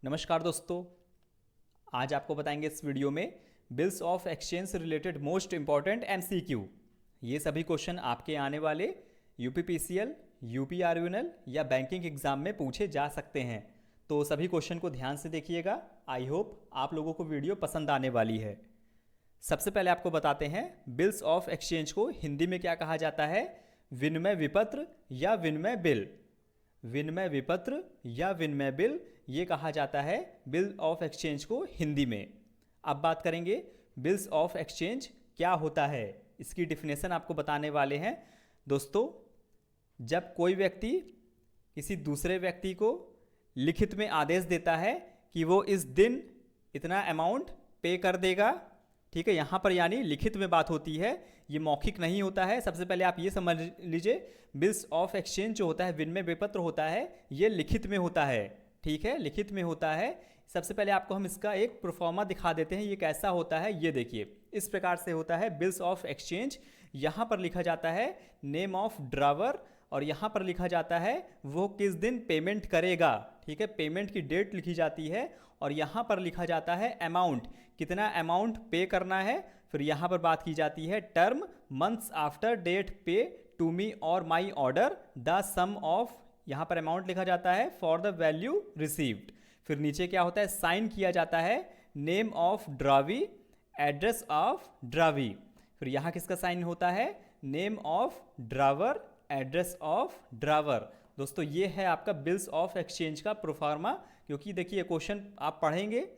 नमस्कार दोस्तों, आज आपको बताएंगे इस वीडियो में बिल्स ऑफ एक्सचेंज से रिलेटेड मोस्ट इंपॉर्टेंट एमसीक्यू। ये सभी क्वेश्चन आपके आने वाले यूपीपीसीएल, यूपीआरयूएनएल या बैंकिंग एग्जाम में पूछे जा सकते हैं। तो सभी क्वेश्चन को ध्यान से देखिएगा। आई होप आप लोगों को वीडियो पसंद आने वाली है। सबसे पहले आपको बताते हैं बिल्स ऑफ एक्सचेंज को हिंदी में क्या कहा जाता है। विनिमय विपत्र या विनिमय बिल। विनिमय विपत्र या विनिमय बिल ये कहा जाता है बिल ऑफ एक्सचेंज को हिंदी में। अब बात करेंगे बिल्स ऑफ एक्सचेंज क्या होता है, इसकी डिफिनेशन आपको बताने वाले हैं। दोस्तों, जब कोई व्यक्ति किसी दूसरे व्यक्ति को लिखित में आदेश देता है कि वो इस दिन इतना अमाउंट पे कर देगा, ठीक है, यहाँ पर यानी लिखित में बात होती है, ये मौखिक नहीं होता है। सबसे पहले आप ये समझ लीजिए, बिल्स ऑफ एक्सचेंज जो होता है, विनिमय विपत्र होता है, ये लिखित में होता है, ठीक है, लिखित में होता है। सबसे पहले आपको हम इसका एक प्रोफॉर्मा दिखा देते हैं, ये कैसा होता है। ये देखिए, इस प्रकार से होता है बिल्स ऑफ एक्सचेंज। यहाँ पर लिखा जाता है नेम ऑफ ड्रावर और यहाँ पर लिखा जाता है वो किस दिन पेमेंट करेगा, ठीक है, पेमेंट की डेट लिखी जाती है और यहाँ पर लिखा जाता है अमाउंट, कितना अमाउंट पे करना है। फिर यहाँ पर बात की जाती है term, months after date pay to me और my order the sum of, यहाँ पर अमाउंट लिखा जाता है फॉर द वैल्यू रिसीव्ड। फिर नीचे क्या होता है, साइन किया जाता है नेम ऑफ ड्रावी, एड्रेस ऑफ ड्रावी। फिर यहाँ किसका साइन होता है, name of drawer, address of drawer. दोस्तों, ये है आपका बिल्स ऑफ एक्सचेंज का प्रोफार्मा। क्योंकि देखिए, क्वेश्चन आप पढ़ेंगे,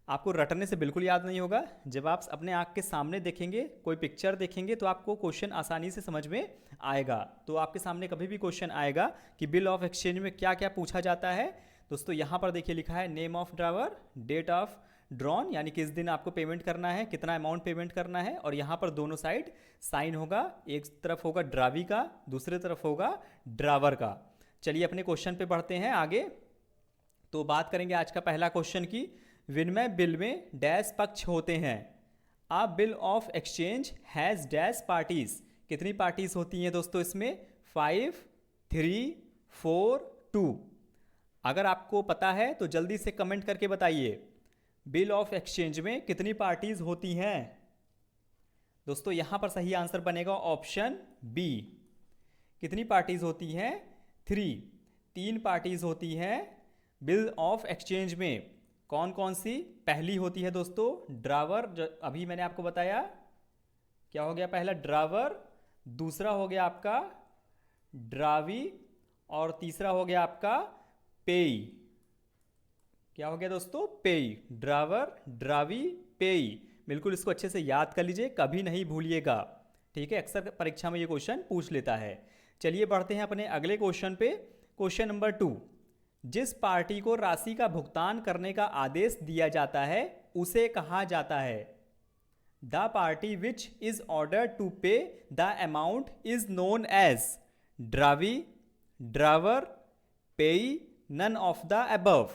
आपको रटने से बिल्कुल याद नहीं होगा। जब आप अपने आँख के सामने देखेंगे, कोई पिक्चर देखेंगे, तो आपको क्वेश्चन आसानी से समझ में आएगा। तो आपके सामने कभी भी क्वेश्चन आएगा कि बिल ऑफ एक्सचेंज में क्या क्या पूछा जाता है। दोस्तों, यहाँ पर देखिए लिखा है name of drawer, date of drawn, यानी किस दिन आपको पेमेंट करना है, कितना अमाउंट पेमेंट करना है, और यहाँ पर दोनों साइड साइन होगा, एक तरफ होगा ड्रावी का, दूसरे तरफ होगा ड्रावर का। चलिए अपने क्वेश्चन पे बढ़ते हैं आगे। तो बात करेंगे आज का पहला क्वेश्चन की विनिमय बिल में डैश पक्ष होते हैं। अ bill of exchange has dash parties. कितनी पार्टीज होती हैं दोस्तों इसमें, 5, 3, 4, 2। अगर आपको पता है तो जल्दी से कमेंट करके बताइए, बिल ऑफ एक्सचेंज में कितनी पार्टीज होती हैं। दोस्तों, यहां पर सही आंसर बनेगा ऑप्शन बी। कितनी पार्टीज होती हैं, 3 पार्टीज होती हैं बिल ऑफ एक्सचेंज में। कौन कौन सी, पहली होती है दोस्तों ड्रावर, जो अभी मैंने आपको बताया, क्या हो गया, पहला ड्रावर, दूसरा हो गया आपका ड्रावी और तीसरा हो गया आपका पेई। क्या हो गया दोस्तों, पेई। ड्रावर, ड्रावी, पेई। बिल्कुल इसको अच्छे से याद कर लीजिए, कभी नहीं भूलिएगा, ठीक है, अक्सर परीक्षा में ये क्वेश्चन पूछ लेता है। चलिए बढ़ते हैं अपने अगले क्वेश्चन पे। क्वेश्चन नंबर 2, जिस पार्टी को राशि का भुगतान करने का आदेश दिया जाता है उसे कहा जाता है। The party which is order to pay the amount is known as drawee, drawer, payee, none of the above.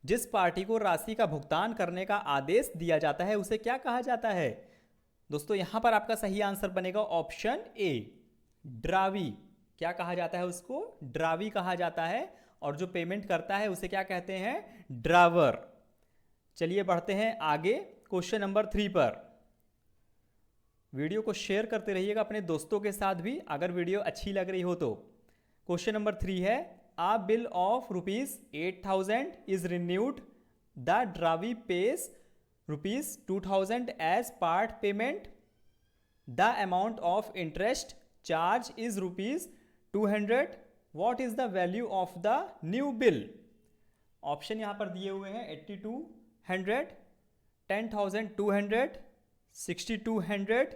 जिस पार्टी को राशि का भुगतान करने का आदेश दिया जाता है उसे क्या कहा जाता है। दोस्तों, यहां पर आपका सही आंसर बनेगा ऑप्शन ए, ड्रावी। क्या कहा जाता है उसको, ड्रावी कहा जाता है। और जो पेमेंट करता है उसे क्या कहते हैं, ड्रावर। चलिए बढ़ते हैं आगे क्वेश्चन नंबर 3 पर। वीडियो को शेयर करते रहिएगा अपने दोस्तों के साथ भी, अगर वीडियो अच्छी लग रही हो तो। क्वेश्चन नंबर 3 है, a bill of ₹8,000 is renewed, the drawee pays ₹2,000 as part payment, the amount of interest charge is ₹200, what is the value of the new bill. Option यहां पर दिए हुए हैं 8200, 10,200, 6,200।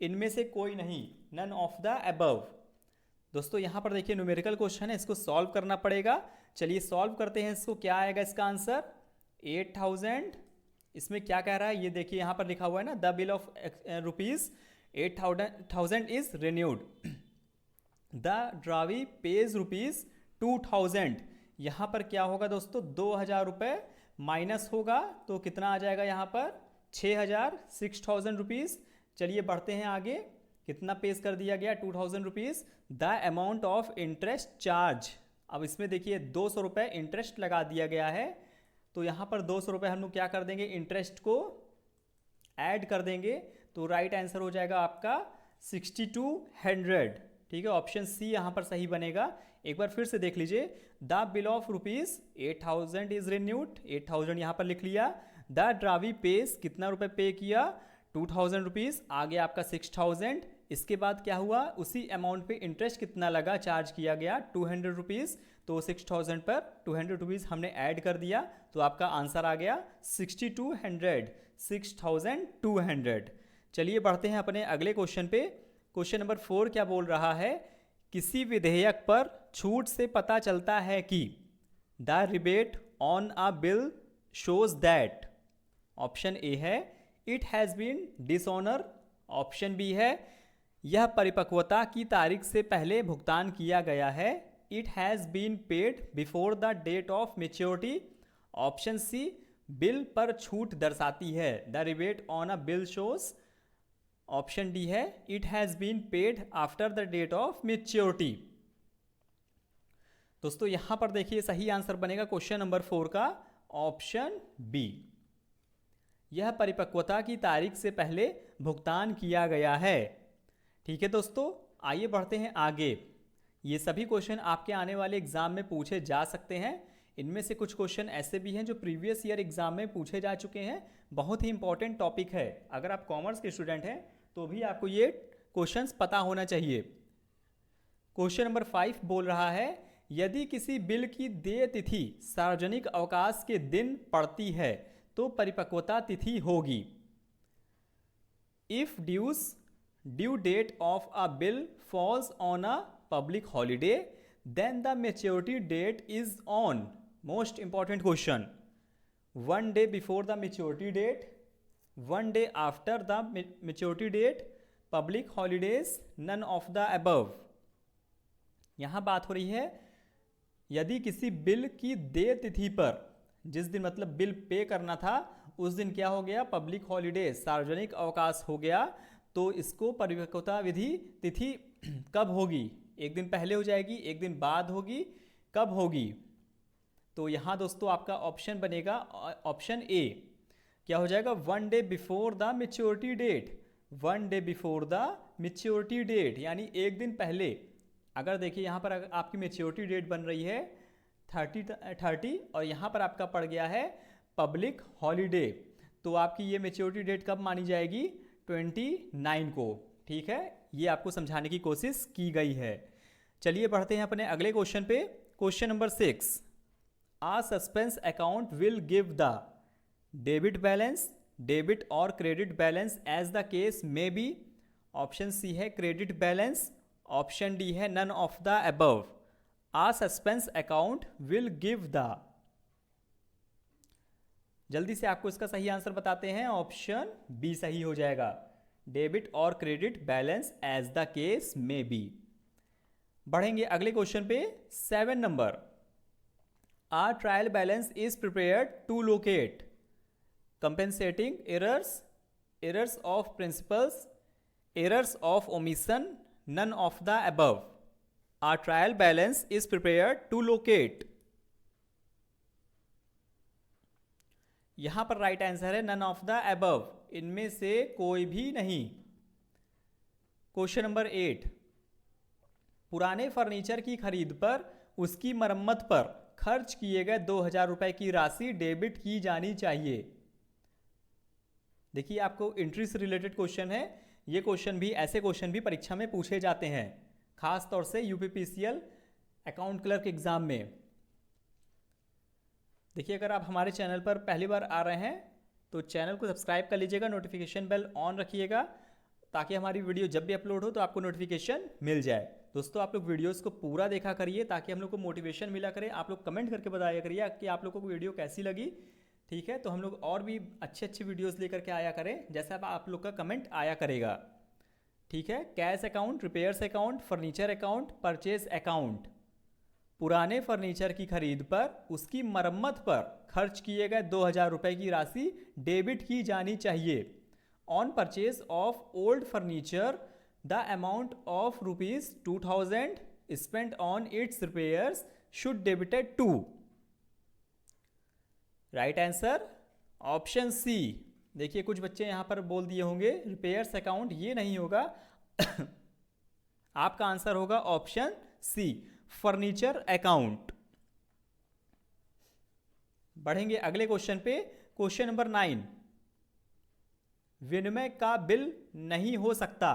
इनमें से कोई नहीं, नन ऑफ द अबव। दोस्तों, यहां पर देखिए न्यूमेरिकल क्वेश्चन है, इसको सॉल्व करना पड़ेगा। चलिए सॉल्व करते हैं इसको। क्या आएगा इसका आंसर, 8,000। इसमें क्या कह रहा है, ये देखिए यहां पर लिखा हुआ है ना, the bill of ₹8,000 is renewed, the drawee pays ₹2,000। यहाँ पर क्या होगा दोस्तों, 2,000 रुपये माइनस होगा, तो कितना आ जाएगा यहाँ पर, 6,000, 6,000 रुपीज़। चलिए बढ़ते हैं आगे, कितना पेज कर दिया गया, 2,000 rupees. The amount of interest charge, अब इसमें देखिए 200 रुपये इंटरेस्ट लगा दिया गया है, तो यहाँ पर 200 रुपये हम लोग क्या कर देंगे, इंटरेस्ट को ऐड कर देंगे, तो राइट आंसर हो जाएगा आपका 6200। ठीक है, ऑप्शन सी यहाँ पर सही बनेगा। एक बार फिर से देख लीजिए, the bill of rupees 8000 is renewed, 8000 यहाँ पर लिख लिया। द ड्रावी पेज कितना रुपए पे किया, 2000 रुपीज़, आगे आपका 6000। इसके बाद क्या हुआ, उसी अमाउंट पे इंटरेस्ट कितना लगा, चार्ज किया गया 200 रुपीज़, तो 6000 पर 200 रुपीज़ हमने ऐड कर दिया, तो आपका आंसर आ गया 6200, 6200। चलिए बढ़ते हैं अपने अगले क्वेश्चन पे। क्वेश्चन नंबर 4 क्या बोल रहा है, किसी विधेयक पर छूट से पता चलता है कि the rebate on a bill shows that, option A है it has been dishonour, option B है यह परिपक्वता की तारीख से पहले भुगतान किया गया है, it has been paid before the date of maturity, option C bill पर छूट दर्शाती है, the rebate on a bill shows, option D है it has been paid after the date of maturity. दोस्तों यहां पर देखिए सही आंसर बनेगा क्वेश्चन नंबर 4 का ऑप्शन बी, यह परिपक्वता की तारीख से पहले भुगतान किया गया है। ठीक है दोस्तों, आइए बढ़ते हैं आगे। ये सभी क्वेश्चन आपके आने वाले एग्जाम में पूछे जा सकते हैं। इनमें से कुछ क्वेश्चन ऐसे भी हैं जो प्रीवियस ईयर एग्जाम में पूछे जा चुके हैं। बहुत ही इंपॉर्टेंट टॉपिक है, अगर आप कॉमर्स के स्टूडेंट हैं तो भी आपको ये क्वेश्चंस पता होना चाहिए। क्वेश्चन नंबर 5 बोल रहा है, यदि किसी बिल की देय तिथि सार्वजनिक अवकाश के दिन पड़ती है तो परिपक्वता तिथि होगी। If due date of a bill falls on a public holiday then the maturity date is on, most important question, 1 day before the maturity date, 1 day after the maturity date, public holidays, none of the above. यहां बात हो रही है यदि किसी bill की देय तिथि पर, जिस दिन मतलब बिल पे करना था उस दिन क्या हो गया, पब्लिक हॉलीडे, सार्वजनिक अवकाश हो गया, तो इसको परिपक्वता विधि तिथि कब होगी, एक दिन पहले हो जाएगी, एक दिन बाद होगी, कब होगी। तो यहाँ दोस्तों आपका ऑप्शन बनेगा ऑप्शन ए, क्या हो जाएगा, 1 day before the maturity date, 1 day before the maturity date, यानी एक दिन पहले। अगर देखिए यहाँ पर आपकी मेच्योरिटी डेट बन रही है 30 और यहाँ पर आपका पड़ गया है पब्लिक हॉलीडे, तो आपकी ये मेच्योरिटी डेट कब मानी जाएगी, 29 को। ठीक है, ये आपको समझाने की कोशिश की गई है। चलिए बढ़ते हैं अपने अगले क्वेश्चन पे। Question number 6, a suspense account will give the debit balance, debit और credit balance as the case may be, option C है क्रेडिट बैलेंस, ऑप्शन डी है none of the above. A suspense account will give the, जल्दी से आपको इसका सही answer बताते हैं, ऑप्शन बी सही हो जाएगा, डेबिट और credit balance as the case may be. बढ़ेंगे अगले क्वेश्चन पे, 7 number, a trial balance is prepared to locate compensating errors, errors of principles, errors of omission, none of the above. A trial balance is prepared to locate. यहां पर right answer है none of the above, इनमें से कोई भी नहीं। Question number 8, पुराने furniture की खरीद पर उसकी मरम्मत पर खर्च किए गए 2000 रुपए की राशि डेबिट की जानी चाहिए। देखिए आपको एंट्री से रिलेटेड क्वेश्चन है, ये क्वेश्चन भी, ऐसे क्वेश्चन भी परीक्षा में पूछे जाते हैं, खास तौर से यूपीपीसीएल अकाउंट क्लर्क एग्जाम में। देखिए अगर आप हमारे चैनल पर पहली बार आ रहे हैं तो चैनल को सब्सक्राइब कर लीजिएगा, नोटिफिकेशन बेल ऑन रखिएगा ताकि हमारी वीडियो जब भी अपलोड हो तो आपको नोटिफिकेशन मिल जाए। दोस्तों आप लोग वीडियोस को पूरा देखा करिए ताकि हम लोग को मोटिवेशन मिला करे। आप लोग कमेंट करके बताया करिए कि आप लोगों को वीडियो कैसी लगी। ठीक है, तो हम लोग और भी अच्छे अच्छे वीडियोस लेकर के आया करें, जैसा आप लोग का कमेंट आया करेगा। ठीक है, cash account, repairs account, furniture account, purchase account, पुराने फर्नीचर की खरीद पर उसकी मरम्मत पर खर्च किए गए 2000 रुपए की राशि डेबिट की जानी चाहिए। On purchase of old furniture the amount of ₹2000 spent on its repairs should debited to? Right answer option C. देखिए कुछ बच्चे यहां पर बोल दिए होंगे रिपेयर्स अकाउंट, ये नहीं होगा। आपका आंसर होगा ऑप्शन सी, फर्नीचर अकाउंट। बढ़ेंगे अगले क्वेश्चन पे, क्वेश्चन नंबर 9। विनिमय का बिल नहीं हो सकता।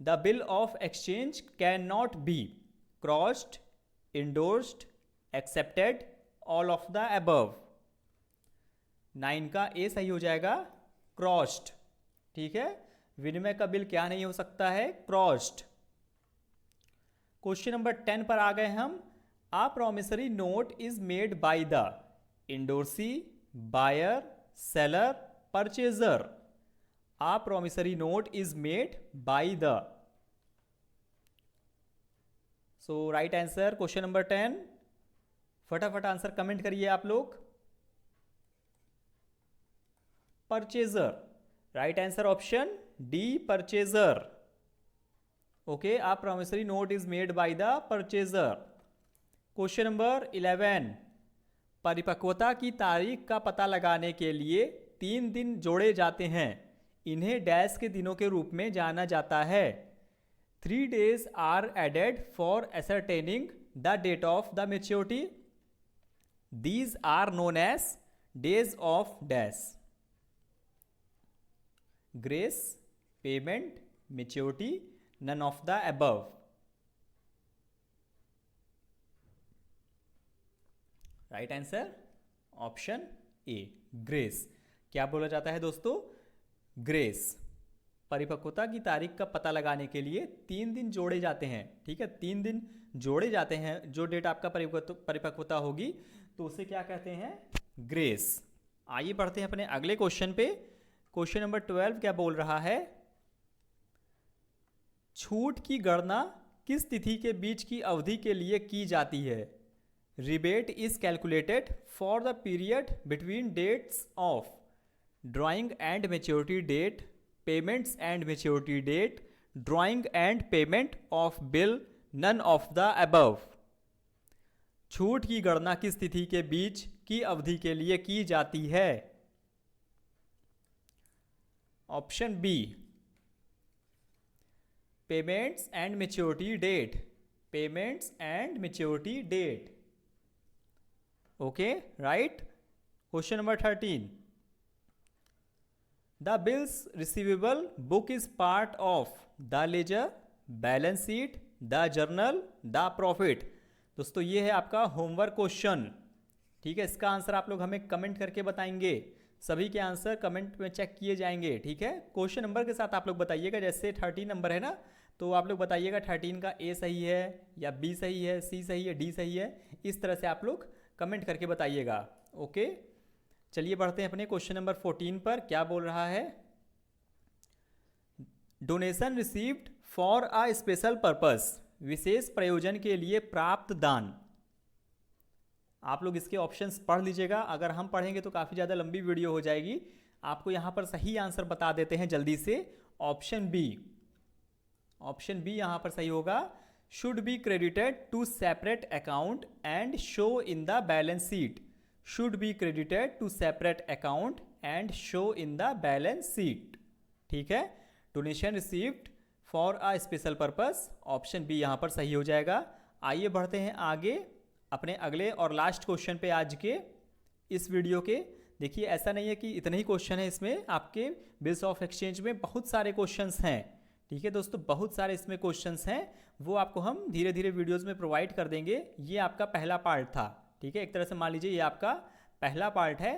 The bill of exchange can not be crossed, endorsed, accepted, all of the above. 9 का ए सही हो जाएगा, क्रॉस्ड। ठीक है, विनिमय का बिल क्या नहीं हो सकता है, क्रॉस्ड। क्वेश्चन नंबर 10 पर आ गए हम। A promissory note is made by the endorsee, buyer, seller, purchaser. A promissory note is made by the. So right answer question number 10। फटाफट आंसर कमेंट करिए आप लोग। Purchaser, right answer option D, purchaser. Okay, a promissory note is made by the purchaser. Question number 11। परिपक्वता की तारीख का पता लगाने के लिए 3 दिन जोड़े जाते हैं। इन्हें डैश के दिनों के रूप में जाना जाता है। 3 days are added for ascertaining the date of the maturity. These are known as days of dash. Grace, payment, maturity, none of the above. Right answer option A, grace. क्या बोला जाता है दोस्तों, ग्रेस। परिपक्वता की तारीख का पता लगाने के लिए 3 दिन जोड़े जाते हैं। ठीक है, 3 दिन जोड़े जाते हैं। जो डेट आपका परिपक्वता होगी तो उसे क्या कहते हैं, ग्रेस। आइए बढ़ते हैं अपने अगले क्वेश्चन पे। क्वेश्चन नंबर 12 क्या बोल रहा है, छूट की गणना किस तिथि के बीच की अवधि के लिए की जाती है। Rebate is calculated for the period between dates of drawing and maturity date, payments and maturity date, drawing and payment of bill, none of the above. छूट की गणना किस तिथि के बीच की अवधि के लिए की जाती है। Option B, payments and maturity date, payments and maturity date. Okay, right. Question number 13। The bills receivable book is part of the ledger, balance sheet, the journal, the profit. दोस्तों ये है आपका होमवर्क क्वेश्चन। ठीक है, इसका answer आप लोग हमें कमेंट करके बताएंगे। सभी के आंसर कमेंट में चेक किए जाएंगे। ठीक है, क्वेश्चन नंबर के साथ आप लोग बताइएगा। जैसे 13 नंबर है ना, तो आप लोग बताइएगा 13 का ए सही है या बी सही है, सी सही है, डी सही है। इस तरह से आप लोग कमेंट करके बताइएगा। ओके, चलिए बढ़ते हैं अपने क्वेश्चन नंबर 14 पर। क्या बोल रहा है, donation received for a special purpose, विशेष प्रयोजन के लिए प्राप्त दान। आप लोग इसके ऑप्शंस पढ़ लीजिएगा। अगर हम पढ़ेंगे तो काफ़ी ज़्यादा लंबी वीडियो हो जाएगी। आपको यहाँ पर सही आंसर बता देते हैं जल्दी से। ऑप्शन बी, ऑप्शन बी यहाँ पर सही होगा। Should be credited to separate account and show in the balance sheet. Should be credited to separate account and show in the balance sheet. ठीक है, donation received for a special purpose, option B यहाँ पर सही हो जाएगा। आइए बढ़ते हैं आगे अपने अगले और लास्ट क्वेश्चन पे आज के इस वीडियो के। देखिए ऐसा नहीं है कि इतने ही क्वेश्चन है इसमें, आपके बिल्स ऑफ एक्सचेंज में बहुत सारे क्वेश्चंस हैं। ठीक है दोस्तों, बहुत सारे इसमें क्वेश्चंस हैं, वो आपको हम धीरे धीरे वीडियोस में प्रोवाइड कर देंगे। ये आपका पहला पार्ट था। ठीक है, एक तरह से मान लीजिए ये आपका पहला पार्ट है।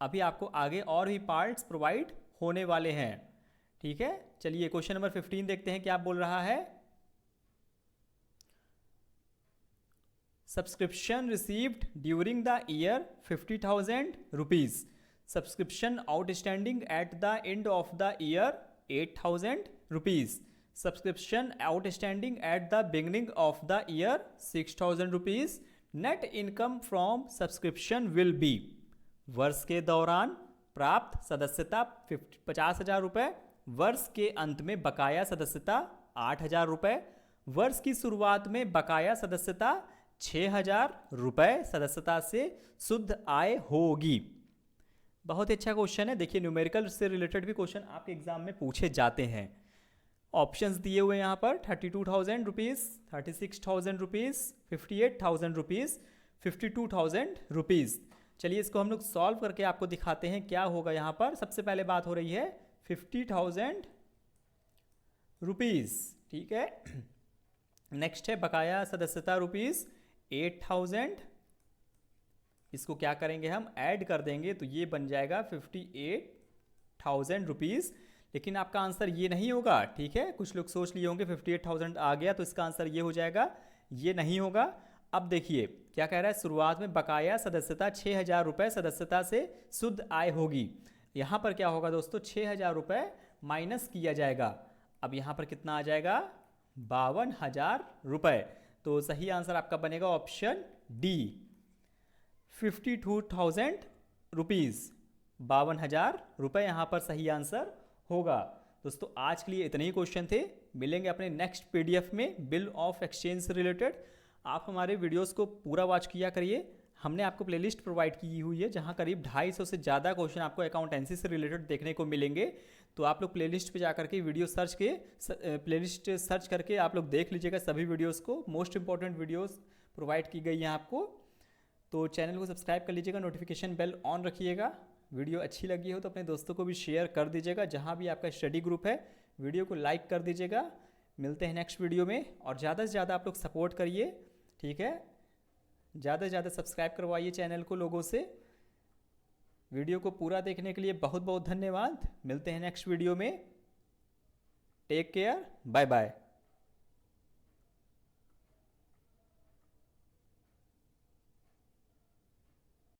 अभी आपको आगे और भी पार्ट्स प्रोवाइड होने वाले हैं। ठीक है, चलिए क्वेश्चन नंबर 15 देखते हैं क्या बोल रहा है। Subscription received during the year 50,000 rupees. Subscription outstanding at the end of the year 8,000 rupees. Subscription outstanding at the beginning of the year 6,000 rupees. Net income from subscription will be. वर्ष के दौरान प्राप्त सदस्यता 50,000 रुपये। वर्ष के अंत में बकाया सदस्यता 8,000 रुपये। वर्ष की शुरुआत में बकाया सदस्यता ₹6,000 सदस्यता से शुद्ध आय होगी। बहुत अच्छा क्वेश्चन है। देखिए न्यूमेरिकल से रिलेटेड भी क्वेश्चन आपके एग्जाम में पूछे जाते हैं। ऑप्शंस दिए हुए यहाँ पर 32,000 रुपीज़, 36,000 रुपीज़, 58,000 रुपीज़, 52,000 रुपीज़। चलिए इसको हम लोग सॉल्व करके आपको दिखाते हैं क्या होगा। यहाँ पर सबसे पहले बात हो रही है 50,000 रुपीज़, ठीक है। नेक्स्ट है बकाया सदस्यता रुपीज़ 8,000। इसको क्या करेंगे, हम ऐड कर देंगे तो ये बन जाएगा 58,000 रुपीज़। लेकिन आपका आंसर ये नहीं होगा, ठीक है। कुछ लोग सोच लिए होंगे 58,000 आ गया तो इसका आंसर ये हो जाएगा, ये नहीं होगा। अब देखिए क्या कह रहा है, शुरुआत में बकाया सदस्यता 6,000 रुपये सदस्यता से शुद्ध आय होगी। यहाँ पर क्या होगा दोस्तों, 6,000 रुपये माइनस किया जाएगा। अब यहाँ पर कितना आ जाएगा, 52,000 रुपये। तो सही आंसर आपका बनेगा ऑप्शन डी, 52,000 रुपीज़, 52,000 रुपये यहाँ पर सही आंसर होगा। दोस्तों आज के लिए इतने ही क्वेश्चन थे। मिलेंगे अपने नेक्स्ट पीडीएफ में बिल ऑफ एक्सचेंज से रिलेटेड। आप हमारे वीडियोस को पूरा वॉच किया करिए। हमने आपको प्लेलिस्ट प्रोवाइड की हुई है जहां करीब 250 से ज़्यादा क्वेश्चन आपको अकाउंटेंसी से रिलेटेड देखने को मिलेंगे। तो आप लोग प्लेलिस्ट पे जाकर के वीडियो प्लेलिस्ट सर्च करके आप लोग देख लीजिएगा सभी वीडियोस को। मोस्ट इंपॉर्टेंट वीडियोस प्रोवाइड की गई हैं आपको। तो चैनल को सब्सक्राइब कर लीजिएगा, नोटिफिकेशन बेल ऑन रखिएगा। वीडियो अच्छी लगी हो तो अपने दोस्तों को भी शेयर कर दीजिएगा। जहाँ भी आपका स्टडी ग्रुप है वीडियो को लाइक कर दीजिएगा। मिलते हैं नेक्स्ट वीडियो में, और ज़्यादा से ज़्यादा आप लोग सपोर्ट करिए, ठीक है। ज़्यादा से ज़्यादा सब्सक्राइब करवाइए चैनल को लोगों से। वीडियो को पूरा देखने के लिए बहुत बहुत धन्यवाद। मिलते हैं नेक्स्ट वीडियो में। Take care, bye bye.